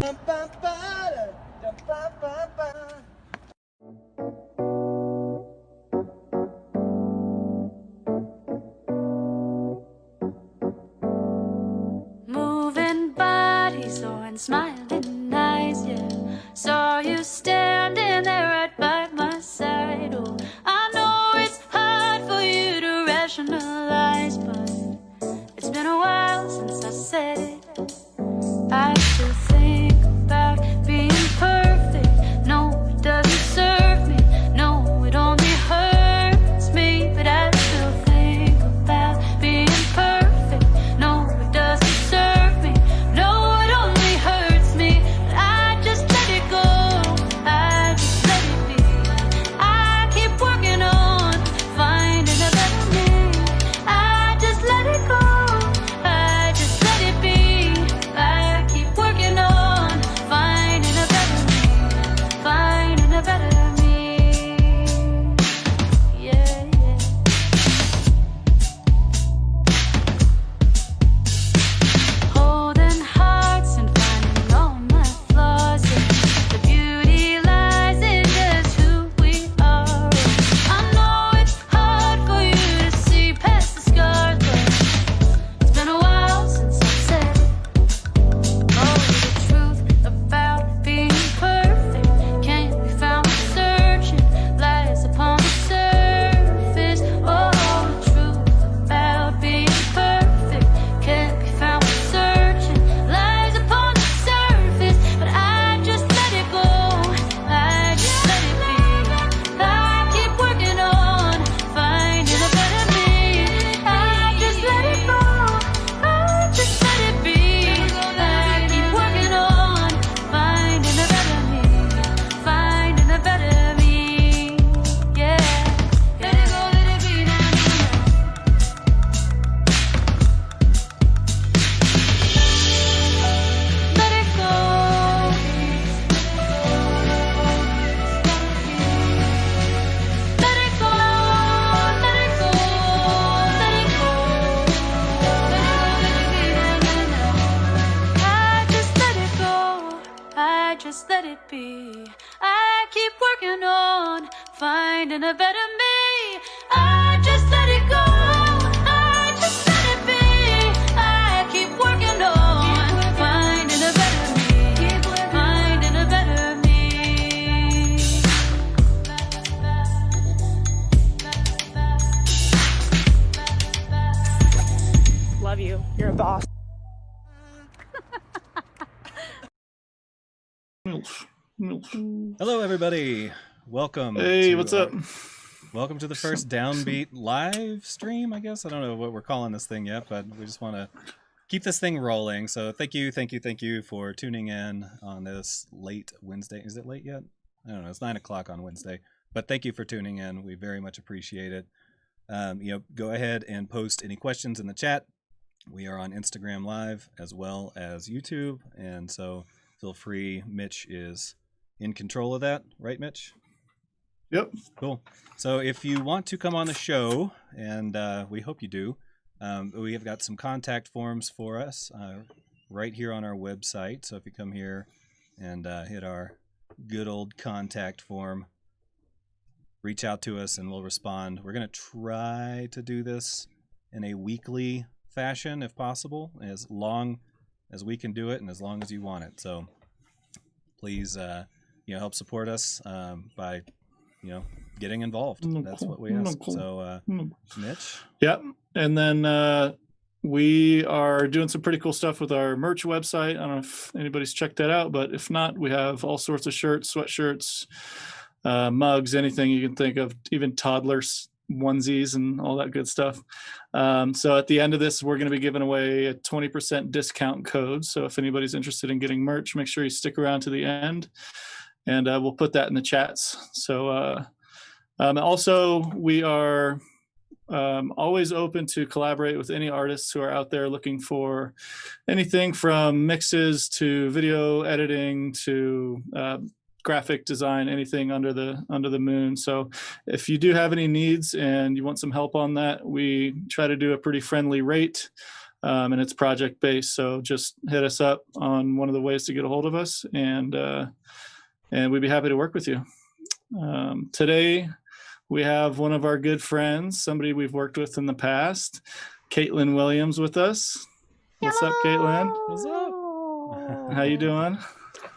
Moving bodies and smiling eyes, yeah. Saw you standing there right by my side. Oh, I know it's hard for you to rationalize, but it's been a while since I said it. I still think about being perfect. No, it doesn't serve me. No, it only hurts me. But I still think about being perfect. No, it doesn't serve me. No, it only hurts me. But I just let it go. I just let it be. I keep working on finding a better me. I just let it go. I just let it be. I keep working on finding a better me. Finding a better me. Yeah, yeah. Holding hearts and finding all my flaws. Yeah. The beauty lies in just who we are. I know it's hard for you to see past the scars, but it's been a while since I said it. Oh, the truth about being perfect can't be found by searching, lies upon the surface. Oh, the truth about being perfect can't be found by searching, lies upon the surface. But I just let it go. I just let it be. I keep working on finding a better me. I just let it go. I just let it be. I keep working on finding a better me. Finding a better me. Yeah. Let it go, let it be now. Let it go. Let it go. Let it go. Let it go. Let it be now. I just let it go. I just let it be. I keep working on finding a better me. I just let it go. I just let it be. I keep working on finding a better me. Finding a better me. Love you. You're a boss. Hello, everybody. Welcome. Hey, what's up? Welcome to the first DownBeat live stream, I guess. I don't know what we're calling this thing yet, but we just want to keep this thing rolling. So thank you for tuning in on this late Wednesday. Is it late yet? I don't know. It's 9 o'clock on Wednesday. But thank you for tuning in. We very much appreciate it. Go ahead and post any questions in the chat. We are on Instagram Live as well as YouTube. And so feel free. Mitch is in control of that. Right, Mitch? Yep. Cool. So if you want to come on the show, and we hope you do, we have got some contact forms for us right here on our website. So if you come here and hit our good old contact form, reach out to us and we'll respond. We're going to try to do this in a weekly fashion if possible, as long as we can do it and as long as you want it. So please help support us by getting involved. That's what we ask. So Mitch? Yep. And then we are doing some pretty cool stuff with our merch website. I don't know if anybody's checked that out, but if not, we have all sorts of shirts, sweatshirts, mugs, anything you can think of, even toddlers onesies and all that good stuff. So at the end of this, we're going to be giving away a 20% discount code. So if anybody's interested in getting merch, make sure you stick around to the end, and we'll put that in the chats. So also, we are always open to collaborate with any artists who are out there looking for anything from mixes to video editing to graphic design, anything under the moon. So if you do have any needs and you want some help on that, we try to do a pretty friendly rate. and it's project based. So just hit us up on one of the ways to get a hold of us, and we'd be happy to work with you. Today, we have one of our good friends, somebody we've worked with in the past, Kaitlyn Williams, with us. What's up, Kaitlyn? What's up? How you doing?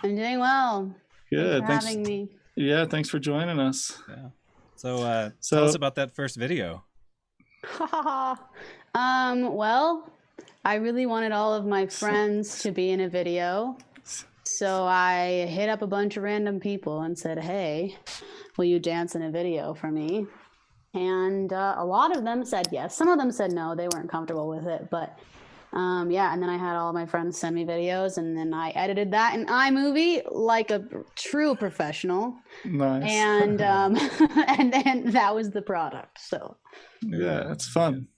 I'm doing well. Good. Thanks for having me. Yeah, thanks for joining us. Yeah. So tell us about that first video. Well, I really wanted all of my friends to be in a video. So I hit up a bunch of random people and said, hey, will you dance in a video for me? And a lot of them said yes. Some of them said no, they weren't comfortable with it. But yeah, and then I had all my friends send me videos, and then I edited that in iMovie like a true professional. Nice. And and then that was the product. So yeah, it's fun.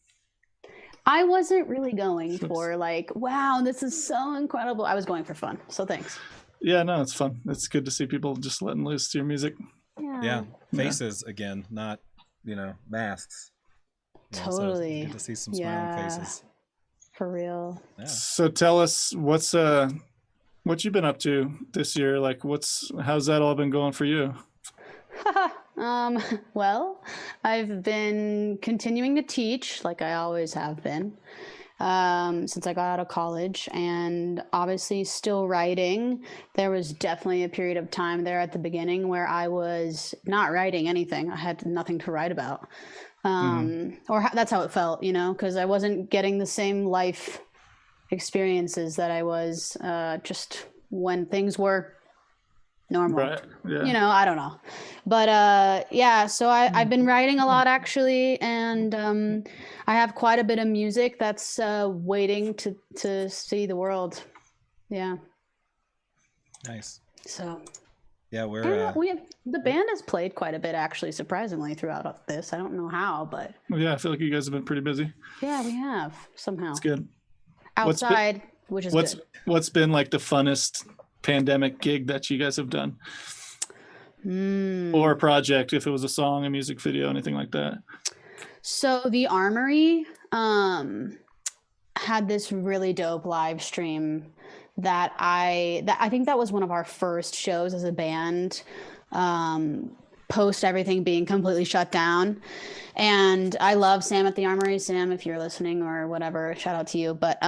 I wasn't really going for like, wow, this is so incredible. I was going for fun. So thanks. Yeah, no, it's fun. It's good to see people just letting loose to your music. Yeah, faces again, not masks. Totally. So good to see some smiling faces. For real. Yeah. So tell us what you've been up to this year. Like, how's that all been going for you? Well, I've been continuing to teach like I always have been since I got out of college, and obviously still writing. There was definitely a period of time there at the beginning where I was not writing anything. I had nothing to write about. Or that's how it felt, because I wasn't getting the same life experiences that I was just when things were normal. Right. Yeah. I don't know. But yeah, so I've been writing a lot actually, and I have quite a bit of music that's waiting to see the world. Yeah. Nice. So yeah, the band has played quite a bit actually, surprisingly, throughout this. I don't know how, but well, yeah, I feel like you guys have been pretty busy. yeah, we have somehow. It's good. Outside, which is good. What's been like the funnest pandemic gig that you guys have done? Or a project, if it was a song, a music video, anything like that? So the Armory had this really dope live stream that I think that was one of our first shows as a band, post everything being completely shut down. And I love Sam at the Armory. Sam, if you're listening or whatever, shout out to you. But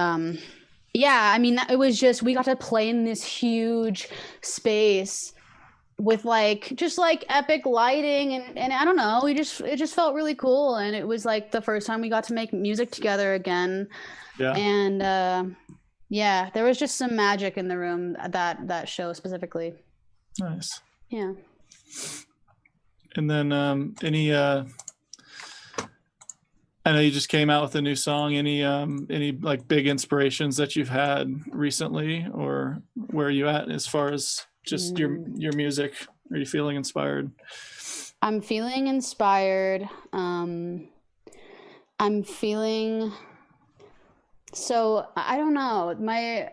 yeah, I mean, it was just, we got to play in this huge space with just epic lighting, and I don't know, it just felt really cool. And it was like the first time we got to make music together again. Yeah. And yeah, there was just some magic in the room that show specifically. Nice. Yeah. And then any I know you just came out with a new song. Any like big inspirations that you've had recently, or where are you at as far as just your music? Are you feeling inspired? I'm feeling inspired. I'm feeling, so I don't know, my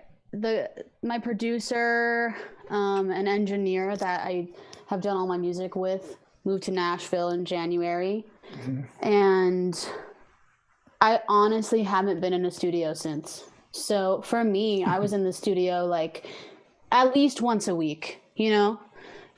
producer and engineer that I have done all my music with moved to Nashville in January. And I honestly haven't been in a studio since. So for me, I was in the studio like at least once a week,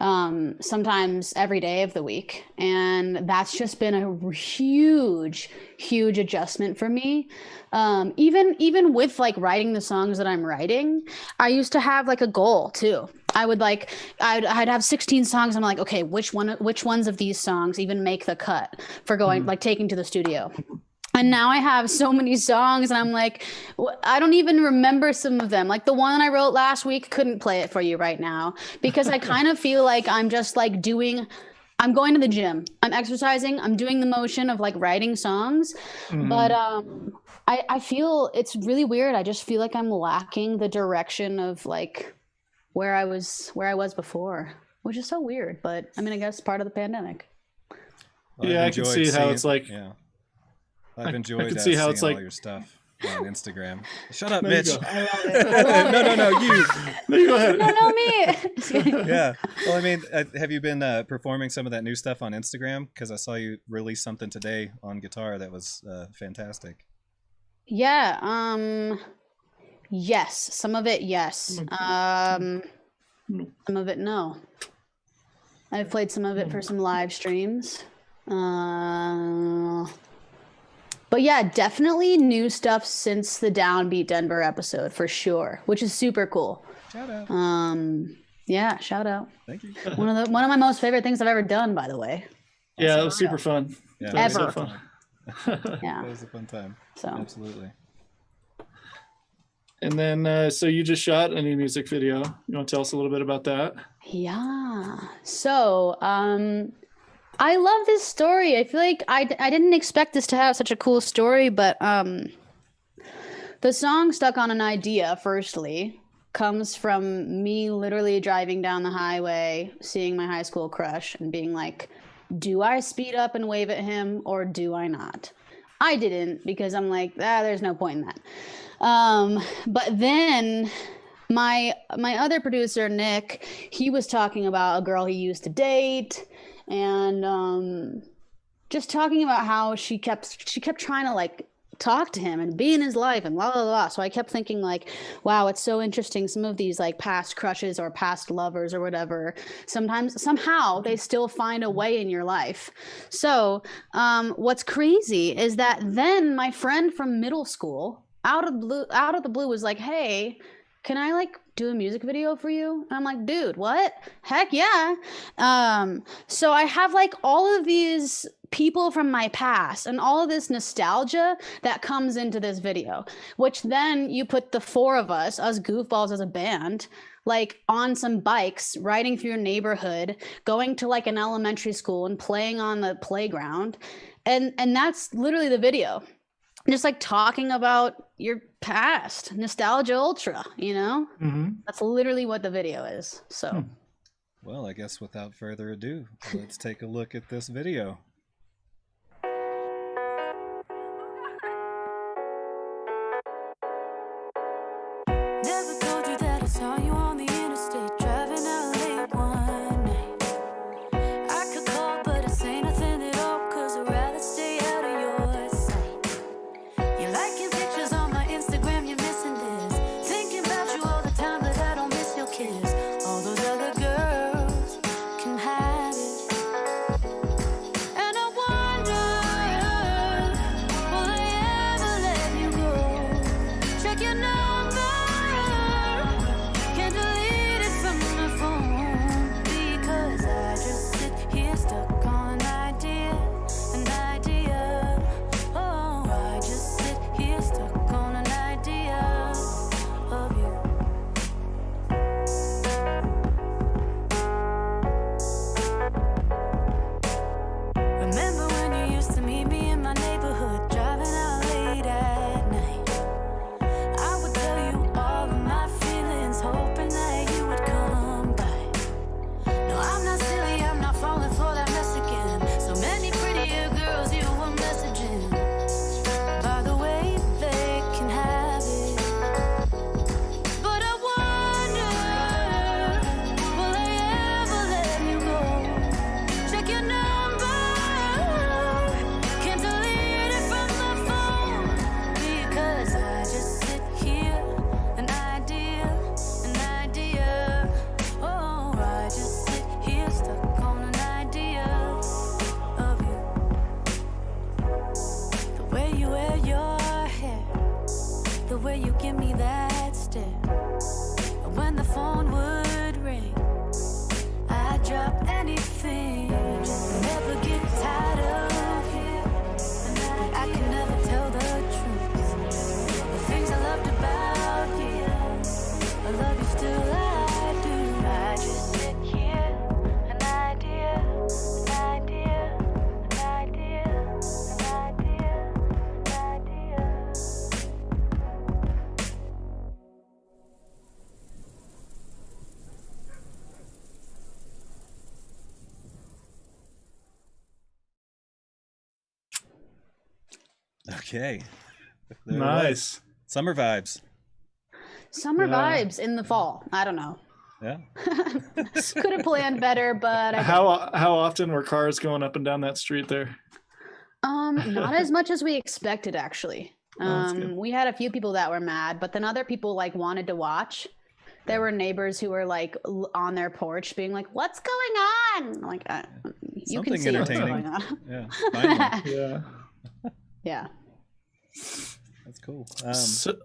sometimes every day of the week. And that's just been a huge adjustment for me. Even with like writing the songs that I'm writing, I used to have like a goal too. I'd have 16 songs. I'm like, okay, which ones of these songs even make the cut for going, like taking to the studio? And now I have so many songs, and I'm like, I don't even remember some of them. Like the one I wrote last week, couldn't play it for you right now because I kind of feel like I'm just like I'm going to the gym, I'm exercising, I'm doing the motion of like writing songs. But I feel it's really weird. I just feel like I'm lacking the direction of like where I was before, which is so weird. But I mean, I guess part of the pandemic. Well, yeah, I can see how it's like. Yeah. I've enjoyed I can see how seeing it's like all your stuff on Instagram. Shut up, There you Mitch. go. No, you. No, you go ahead. No, me. Yeah. Well, I mean, have you been performing some of that new stuff on Instagram? Because I saw you release something today on guitar that was fantastic. Yeah. Yes. Some of it, yes. Some of it, no. I've played some of it for some live streams. But yeah, definitely new stuff since the Downbeat Denver episode for sure, which is super cool. Shout out. Yeah, shout out. Thank you. One of my most favorite things I've ever done, by the way. Yeah, it was super fun. Yeah, That was so Ever. fun. Yeah. That was a fun time. So Absolutely. And then, so you just shot a new music video. You want to tell us a little bit about that? yeah. So I love this story. I feel like I didn't expect this to have such a cool story, but the song Stuck on an Idea, firstly, comes from me literally driving down the highway, seeing my high school crush, and being like, do I speed up and wave at him or do I not? I didn't, because I'm like, there's no point in that. But then my other producer, Nick, he was talking about a girl he used to date, and just talking about how she kept trying to like talk to him and be in his life and blah blah blah. So I kept thinking like, wow, it's so interesting. Some of these like past crushes or past lovers or whatever, sometimes somehow they still find a way in your life. So what's crazy is that then my friend from middle school out of the blue was like, hey, can I like do a music video for you? And I'm like, dude, what? Heck yeah. So I have like all of these people from my past and all of this nostalgia that comes into this video, which then you put the four of us goofballs as a band, like on some bikes, riding through your neighborhood, going to like an elementary school and playing on the playground. And that's literally the video. Just like talking about your past, nostalgia ultra, you know? Mm-hmm. That's literally what the video is. So, Well, I guess without further ado, let's take a look at this video. Never told you that I saw you on the interstate driving out late one night. I could call, but I say nothing at all, 'cause I'd rather stay out of your sight. You're liking pictures on my Instagram, you're missing this. Thinking about you all the time, but I don't miss your kiss. All those other girls can hide it. And I wonder, will I ever let you go? Check your number. Can't delete it from my phone, because I just sit here stuck on an idea. Oh, I just sit here stuck on an idea of you. Remember when you used to meet me in my neighborhood, driving out late at night? I would tell you all of my feelings, hoping that you would come by. No, I'm not silly, I'm not falling for that mess again. So many prettier girls you were messaging. By the way, they can have it. But I wonder, will I ever let you go? Check your number. Can't delete it from my phone, because I just sit here, an idea. Oh, I just sit here stuck on an idea of you. The way you wear your hair, the way you give me that stare. When the phone would ring, I'd drop anything, just never get tired of you. But I can never tell the truth. The things I loved about you, I love you still, I do. I just sit here, an idea. Okay. There it was. Nice. Summer vibes. summer Yeah. vibes in the fall. I don't know. Yeah. Could have planned better, but I How often were cars going up and down that street there? not as much as we expected, actually. that's good. We had a few people that were mad, but then other people like wanted to watch. There were neighbors who were like on their porch being like, "What's going on?" I'm like, you can Something see what's entertaining. going on. Yeah, finally. Yeah. Yeah. That's cool. So, Go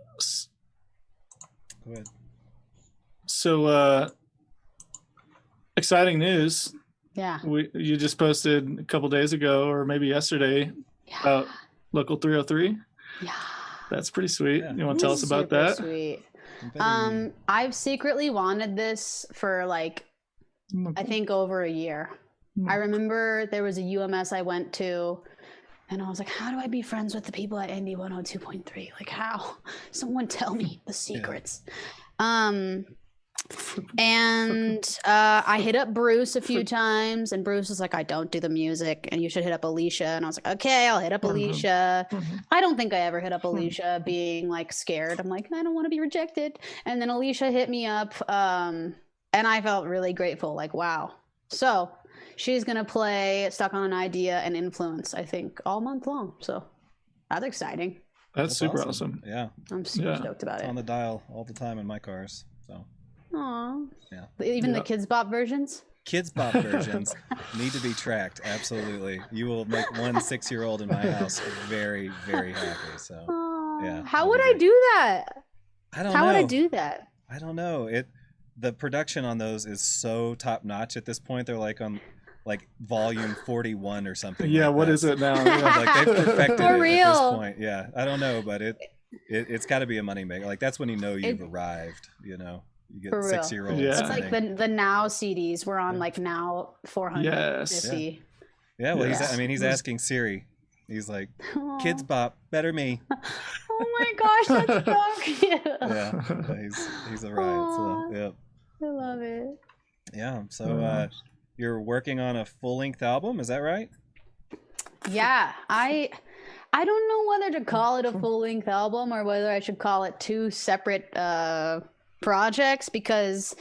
ahead. so exciting news. Yeah. You just posted a couple days ago, or maybe yesterday, about Local 303. Yeah. That's pretty sweet. Yeah. You want to tell us about Super that? Sweet. Confetti. I've secretly wanted this for like I think over a year. I remember there was a UMS I went to, and I was like, how do I be friends with the people at Indy 102.3? Like, how? Someone tell me the secrets. And I hit up Bruce a few times, and Bruce was like, I don't do the music, and you should hit up Alicia. And I was like, okay, I'll hit up Alicia. I don't think I ever hit up Alicia being like scared. I'm like, I don't want to be rejected. And then Alicia hit me up, and I felt really grateful. Like, wow. So she's going to play Stuck on an Idea and Influence, I think, all month long. So that's exciting. That's super awesome. Yeah, I'm super Yeah. stoked about it's it. on the dial all the time in my cars. So Aw. Yeah. Even the Yeah. Kids Bop versions? Kids Bop versions need to be tracked. Absolutely, you will make one 6-year-old in my house very, very happy. So Aw. Yeah, How that'd would be I great. do that? I don't How know. would I do that? I don't know. The production on those is so top notch at this point. They're like on like volume 41 or something. Yeah, like what that. is it now? Yeah. Like they've perfected For it real. at this point. Yeah, I don't know, but it's got to be a moneymaker. Like that's when you know you've arrived. You know, you get For real. 6-year-olds. Yeah. It's like the Now CDs. We're on like Now 450. Yeah, well, Yes. he's asking Siri. He's like, Kids Bop, better me. Oh my gosh, that's so cute. Yeah, he's a riot. So, Aw. yeah, I love it. yeah. So you're working on a full-length album, is that right? Yeah, I don't know whether to call it a full-length album or whether I should call it two separate projects, because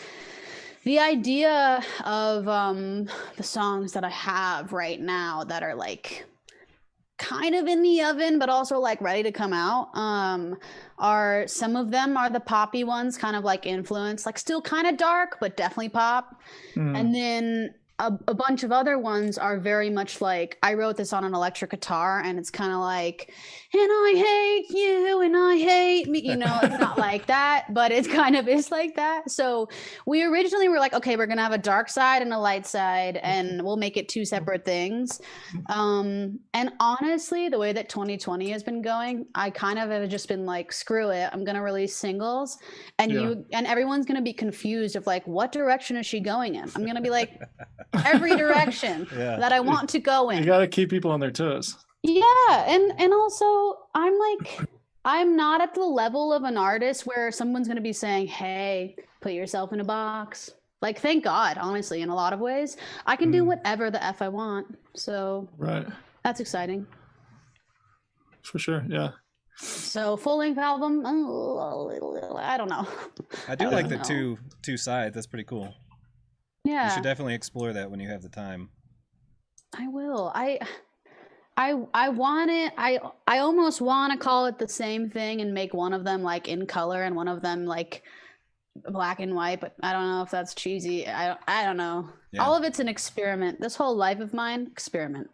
the idea of the songs that I have right now that are like kind of in the oven but also like ready to come out are some of them are the poppy ones, kind of like Influence, like still kind of dark but definitely pop. And then a bunch of other ones are very much like, I wrote this on an electric guitar, and it's kind of like, and I hate you and I hate me, you know. It's not like that, but it kind of is like that. So we originally were like, okay, we're gonna have a dark side and a light side, and we'll make it two separate things. And honestly, the way that 2020 has been going, I kind of have just been like, screw it, I'm gonna release singles, and everyone's gonna be confused of like, what direction is she going in? I'm gonna be like, every direction that I want to go in. You got to keep people on their toes. Yeah, and also I'm not at the level of an artist where someone's going to be saying, "Hey, put yourself in a box." Like, thank God, honestly, in a lot of ways, I can do whatever the F I want. So Right. that's exciting. For sure. Yeah. So full-length album, I don't know. I do I like don't the know. two sides. That's pretty cool. You Yeah, should definitely explore that when you have the time. I will. I want it. I almost want to call it the same thing and make one of them like in color and one of them like black and white, but I don't know if that's cheesy. I don't know. Yeah. All of it's an experiment. This whole life of mine, experiment.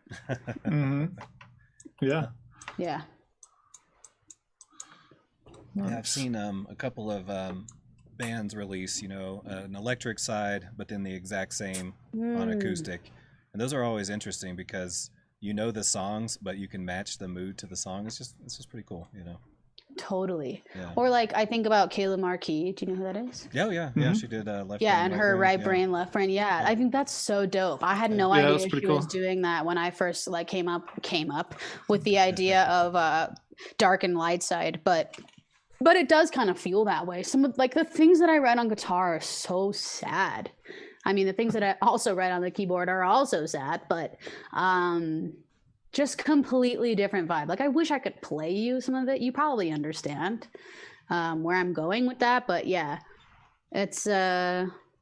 Yeah. Yeah. Yeah, I've seen a couple of bands release, an electric side, but then the exact same on acoustic. And those are always interesting because you know the songs, but you can match the mood to the song. It's just pretty cool, Totally. Yeah. Or like I think about Kayla Marquis. Do you know who that is? Oh, yeah. Yeah, she did Left Yeah, Brain, and her right yeah. brain, left brain. Yeah, I think that's so dope. I had no Yeah, idea that's she pretty was cool. doing that when I first like came up with the idea of dark and light side, but it does kind of feel that way. Some of like the things that I write on guitar are so sad. I mean, the things that I also write on the keyboard are also sad, but just completely different vibe. Like I wish I could play you some of it. You probably understand where I'm going with that, but yeah, it's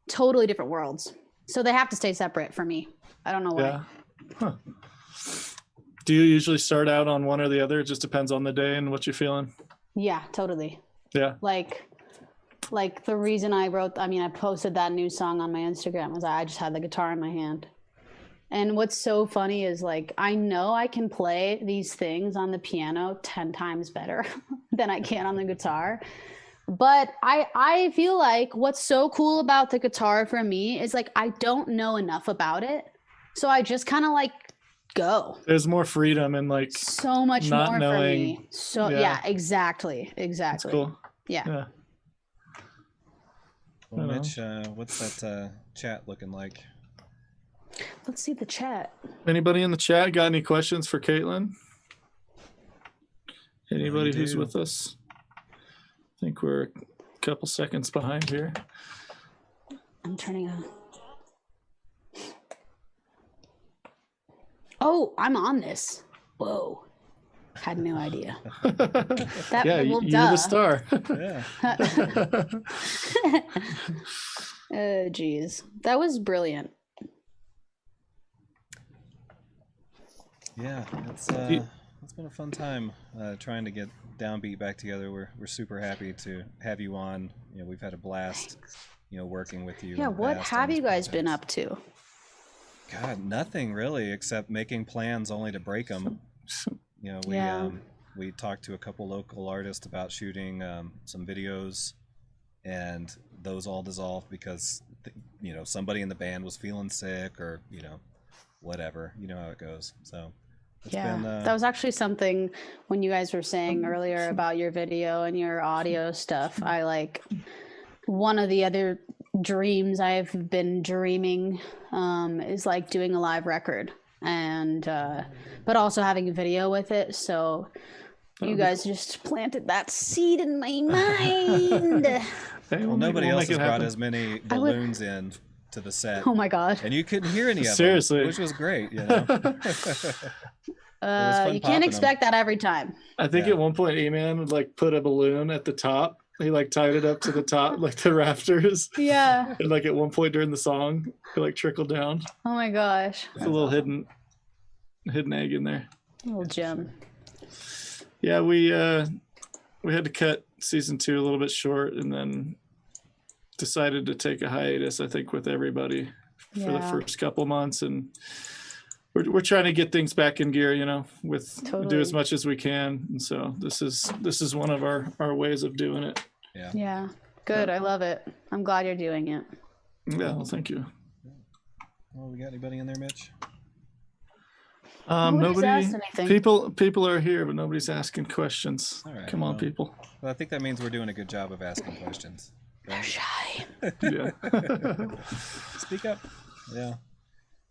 totally different worlds. So they have to stay separate for me. I don't know why. Yeah. Huh. Do you usually start out on one or the other? It just depends on the day and what you're feeling. Yeah, totally. Yeah. Like the reason I posted that new song on my Instagram was I just had the guitar in my hand. And what's so funny is like, I know I can play these things on the piano 10 times better than I can on the guitar. But I feel like what's so cool about the guitar for me is like, I don't know enough about it. So I just kind of like go. There's more freedom and like so much not more knowing, for me. So yeah, exactly. That's cool. Yeah. Well, Mitch, what's that chat looking like? Let's see the chat. Anybody in the chat got any questions for Kaitlyn? Anybody who's with us? I think we're a couple seconds behind here. I'm turning on. Oh, I'm on this. Whoa. Had no idea. Yeah, you're the star. Yeah. Oh, geez. That was brilliant. Yeah, it's been a fun time trying to get DownBeat back together. We're super happy to have you on. You know, we've had a blast, working with you. Yeah, what have you guys been up to? God, nothing really, except making plans only to break them. We talked to a couple local artists about shooting some videos, and those all dissolved because somebody in the band was feeling sick or whatever. You know how it goes. So it's been, that was actually something when you guys were saying earlier about your video and your audio stuff. I like one of the other dreams I've been dreaming is like doing a live record and but also having a video with it. So you guys just planted that seed in my mind. Well, nobody else has brought as many balloons in to the set. Oh my god! And you couldn't hear any of Seriously. them, which was great. You can't expect that every time. I think at one point E-Man would like put a balloon at the top. He like tied it up to the top, like the rafters. Yeah. And like at one point during the song, it like trickled down. Oh my gosh! It's a little hidden egg in there. A little gem. Yeah, we had to cut season 2 a little bit short, and then decided to take a hiatus. I think with everybody for the first couple months, and we're trying to get things back in gear. Do as much as we can, and so this is one of our ways of doing it. Yeah. Good. I love it. I'm glad you're doing it. Yeah. Well, thank you. Well, we got anybody in there, Mitch? Nobody's asked anything. People are here, but nobody's asking questions. All right, Come on, people. Well, I think that means we're doing a good job of asking questions. They're shy. Yeah. Speak up. Yeah.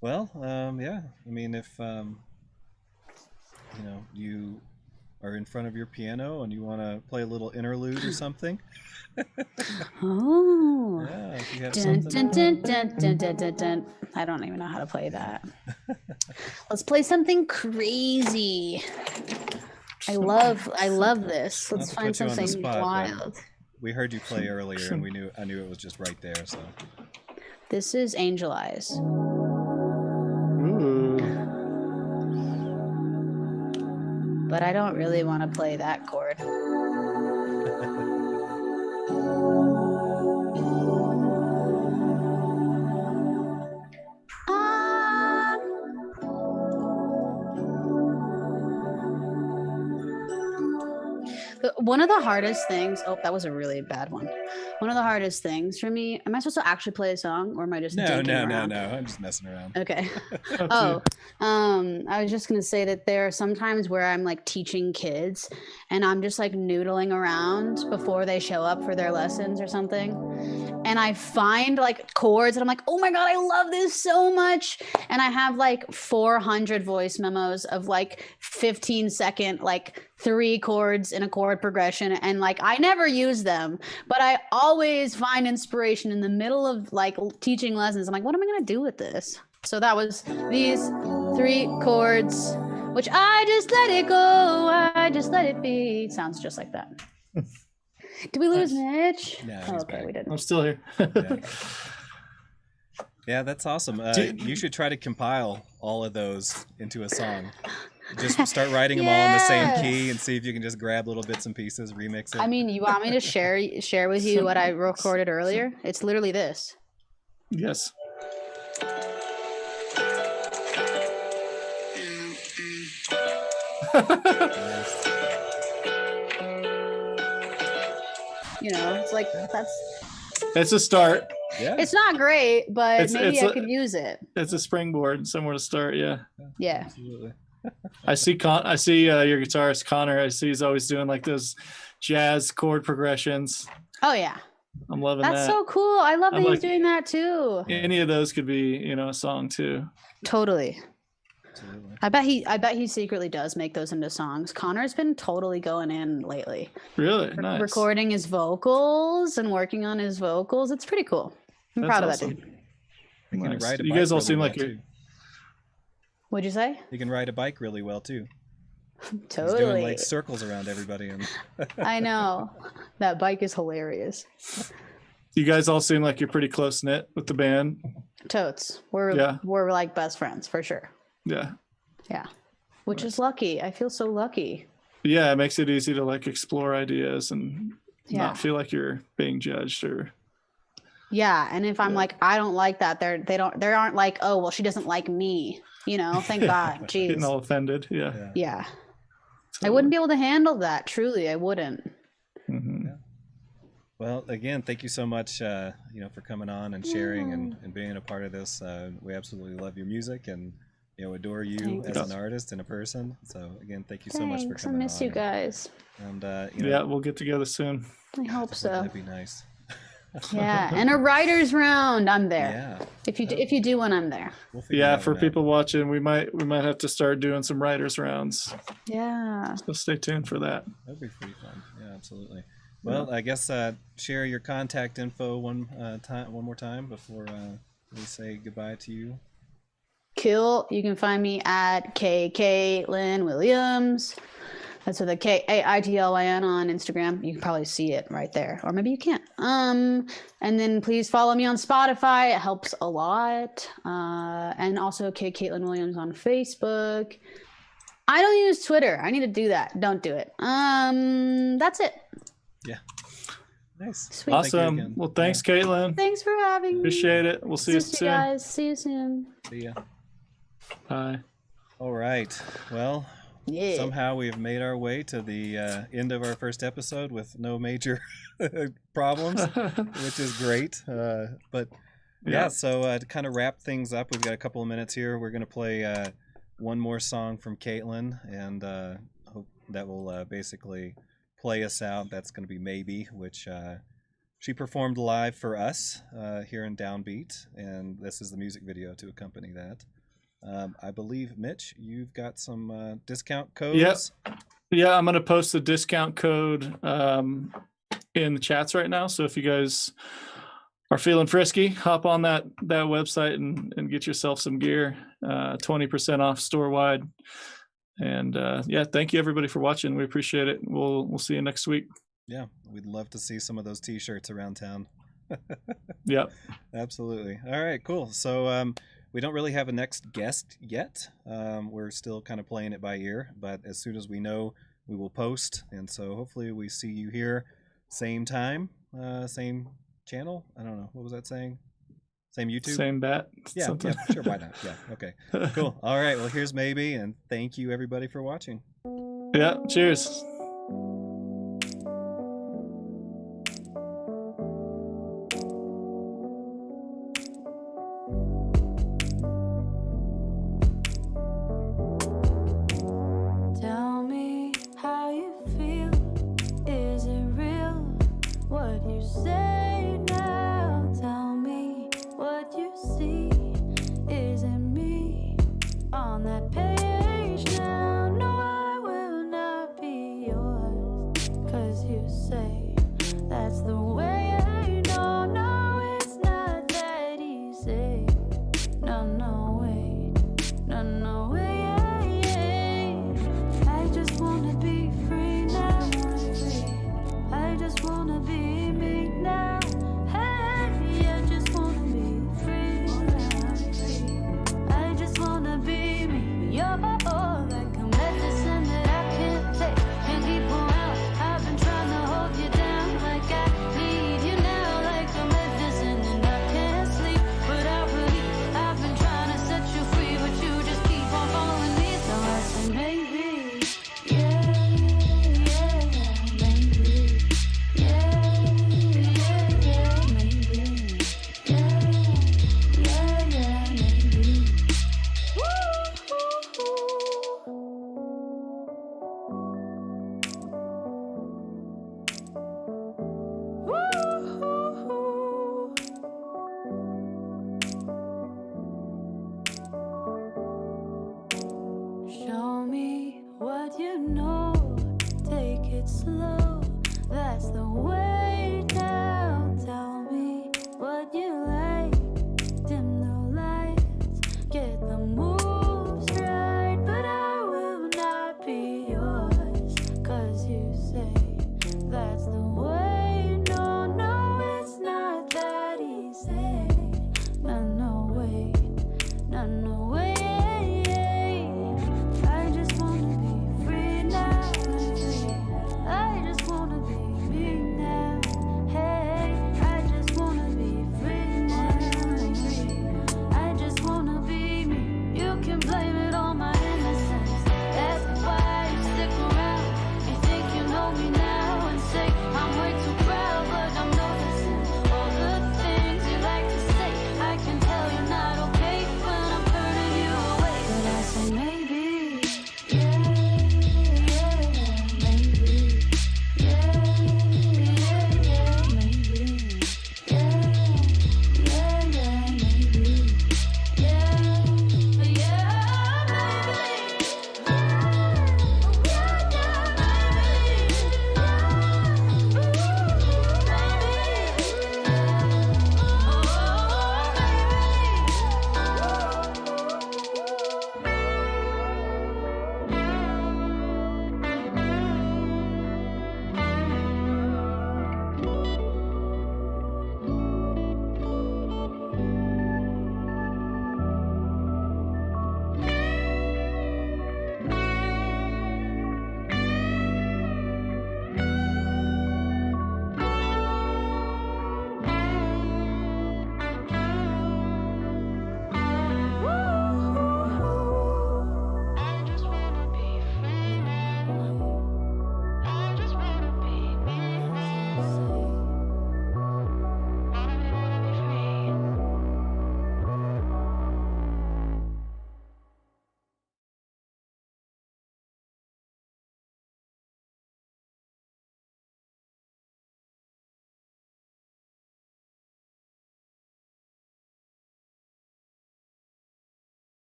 Well, yeah. I mean, if you are in front of your piano and you want to play a little interlude or something. Oh. Yeah. If you have Dun, something. dun, dun, dun, dun, dun, dun. I don't even know how to play that. Let's play something crazy. I love this. Let's find put you on the something spot, but wild. We heard you play earlier, and I knew it was just right there. So. This is Angel Eyes. Ooh. But I don't really want to play that chord. One of the hardest things, that was a really bad one. One of the hardest things for me, am I supposed to actually play a song or am I just No. around? I'm just messing around. Okay. I was just going to say that there are some times where I'm like teaching kids and I'm just like noodling around before they show up for their lessons or something. And I find like chords and I'm like, oh my God, I love this so much. And I have like 400 voice memos of like 15-second, like 3 chords in a chord progression. And like, I never use them, but I always find inspiration in the middle of like teaching lessons. I'm like, what am I going to do with this? So that was these 3 chords, which I just let it go. I just let it be. Sounds just like that. Did we lose Mitch? No, Oh, he's okay, back. we didn't. I'm still here. Yeah, that's awesome. You should try to compile all of those into a song. just start writing them all in the same Yes. key and see if you can just grab little bits and pieces, remix it. I mean, you want me to share with you what I recorded earlier? It's literally this. Yes. Nice. You know, it's like that's. It's a start. Yeah. It's not great, but It's- maybe it's I a- could use it. It's a springboard, somewhere to start. Yeah. Yeah. Absolutely. I see your guitarist Connor. I see he's always doing like those jazz chord progressions. Oh yeah. I'm loving That's that. so cool. I love that I'm he's like- doing that too. Any of those could be, a song too. Totally. Absolutely. I bet he secretly does make those into songs. Connor's been totally going in lately. Really nice. Recording his vocals and working on his vocals. It's pretty cool. I'm That's proud of awesome. that dude. He can Nice. ride a You bike guys all really seem well, like you're. too. What'd you say? He can ride a bike really well too. He's Totally. doing like circles around everybody. And I know. That bike is hilarious. You guys all seem like you're pretty close knit with the band. Totes. Yeah. We're like best friends for sure. Yeah. Yeah. Which is lucky. I feel so lucky. Yeah, it makes it easy to like explore ideas and Yeah. not feel like you're being judged or. Yeah, and if I'm like, I don't like that, they aren't like, oh well, she doesn't like me. Thank God. Getting Jeez. all offended. Yeah. yeah. Yeah. I wouldn't be able to handle that. Truly, I wouldn't. hmm Well, again, thank you so much, for coming on and sharing and being a part of this. We absolutely love your music and adore you Thanks. as an artist and a person. So again, thank you so much for Thanks. I coming miss on. you guys. And Yeah, we'll get together soon. I hope so. that'd be nice. Yeah, and a writers round. I'm there. Yeah, If you do one, I'm there. we'll figure Yeah, that for one out. people watching, we might have to start doing some writers rounds. Yeah. So stay tuned for that. That'd be pretty fun. Yeah, absolutely. Well, I guess share your contact info one more time before we say goodbye to you. Cool. You can find me at Kaitlyn Williams. That's with a Kaitlyn on Instagram. You can probably see it right there, or maybe you can't. And then please follow me on Spotify. It helps a lot. And also Kaitlyn Williams on Facebook. I don't use Twitter. I need to do that. Don't do it. That's it. Yeah. Nice. Sweet. Well, thank you Awesome. again. Well, thanks, Kaitlyn. Thanks for having me. Appreciate it. We'll see you Miss you soon. guys. See you soon. See ya. Bye. All right. Well, Yeah. somehow we have made our way to the end of our first episode with no major problems, which is great. But yeah, so to kind of wrap things up, we've got a couple of minutes here. We're going to play one more song from Kaitlyn, and hope that will basically play us out. That's going to be Maybe, which she performed live for us here in DownBeat, and this is the music video to accompany that. I believe, Mitch, you've got some discount codes. Yep. Yeah, I'm going to post the discount code in the chats right now. So if you guys are feeling frisky, hop on that website and get yourself some gear. 20% off store-wide. And yeah, thank you everybody for watching. We appreciate it. We'll see you next week. Yeah, we'd love to see some of those T-shirts around town. Yep. Absolutely. All right, cool. So we don't really have a next guest yet. We're still kind of playing it by ear, but as soon as we know, we will post. And so hopefully we see you here, same time, same channel. I don't know. What was that saying? Same YouTube? Same bat. Yeah, something. yeah, sure. Why not? Yeah, okay. Cool. All right. Well, here's Maybe, and thank you everybody for watching. Yeah. Cheers. Tell me how you feel. Is it real? What you say now? Tell me what you see. Is it me on that page now? No, I will not be yours. but you know, take it slow. That's the way down. Tell me what you like. Dim the lights, get the moves right. But I will not be yours, 'cause you say that's the